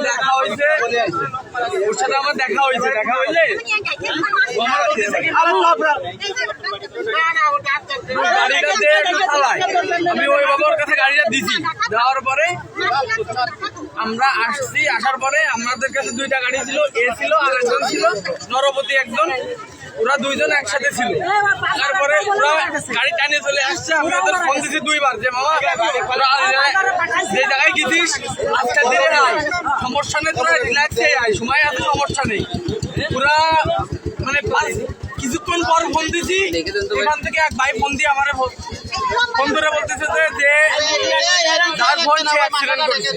দেখা হয়েছে, ওর সাথে আমার দেখা হয়েছে, দেখা হইলে গাড়িটা দিয়ে একটু চালাই। আমি ওই বাবার কাছে গাড়িটা দিছি, দেওয়ার পরে আমরা আসছি। আসার পরে আমাদের কাছে দুইটা গাড়ি ছিল, এ ছিল আর একজন ছিল নরপতি একজন, ওরা দুইজন একসাথে ছিল। তারপরে ওরা গাড়ি টানিয়ে চলে আসছে। আমি ওদের ফোন দিচ্ছি দুইবার যে মামা ওরা যে জায়গায় গেছিস আজকে দিনে আয়, সমস্যা নেই, তোরা রিল্যাক্সে আয়, সময় আছে, সমস্যা নেই। ওরা মানে কিছুক্ষণ পর ফোন দিছি, এখান থেকে এক ভাই ফোন দিয়ে আমার ফোন ধরে বলতেছে যে যার ফোন সে অ্যাক্সিডেন্ট করেছে।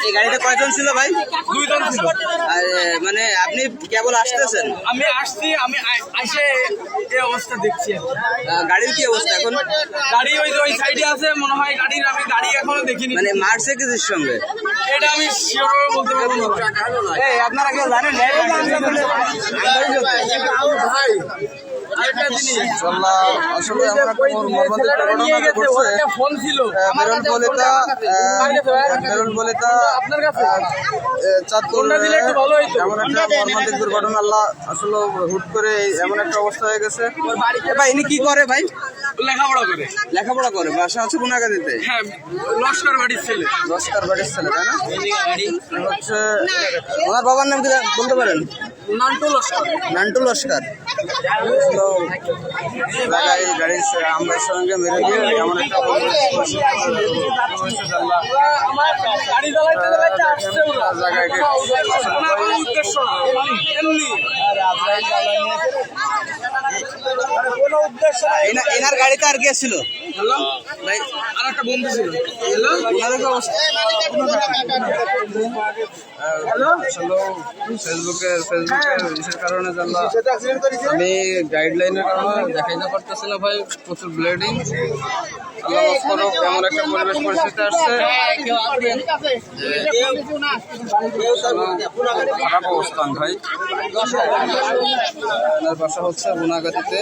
এই গাড়িতে কয়জন ছিল ভাই? দুইজন ছিল। আর মানে আপনি কেবল আসতেছেন? আমি আসছি, আমি এসে এই অবস্থা দেখছি। গাড়ির কি অবস্থা এখন? গাড়ি ওই যে ওই সাইডে আছে মনে হয় গাড়ির, আমি গাড়ি এখনো দেখিনি। মানে মারছে কিছুর সঙ্গে? এটা আমি শিওর বলতে পারবো না। এই আপনারা কেউ জানেন? আসলে ফোন ছিল এমন একটা মর্মান্তিক দুর্ঘটনা, আল্লাহ আসলে হুট করে এমন একটা অবস্থা হয়ে গেছে। ভাই ইনি কি করে ভাই? লেখাপড়া করে। লেখাপড়া করে, বাসা আছে গুনাগাদিতে? হ্যাঁ, লস্কর বাড়ির ছেলে। লস্কর বাড়ির ছেলে, তাই না? হচ্ছে ওনার বাবার নাম কি বলতে পারেন? নান্টু লস্কর। নান্টু লস্কর। তো গাড়ির আমরা সঙ্গে মেরে দিয়ে এমন একটা এনার গাড়িতে আর কে ছিল ভাই? আর একটা বন্ধু ছিল। ফেসবুকের কারণে জানলাম, আমি গাইডলাইনের কারণে দেখাইতে পারতেছি না ভাই, প্রচুর ব্লিডিং। এমন একটা পরিবেশ পরিস্থিতি আসছে, খারাপ অবস্থান ভাই। বাসা হচ্ছে গুনাগাতিতে।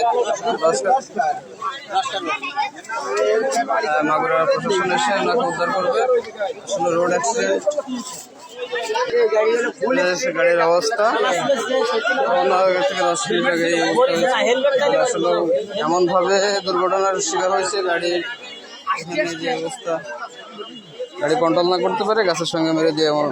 মাগুরা প্রশাসন এসে ওনাকে উদ্ধার করবে। আসলে রোড অ্যাক্সিডেন্ট, গাড়ির অবস্থা থেকে 10 মিনিট আগে আসলে এমন ভাবে দুর্ঘটনার শিকার হয়েছে, গাড়ির যে অবস্থা, গাড়ি কন্ট্রোল না করতে পারে গাছের সঙ্গে মেরে দিয়ে এমন।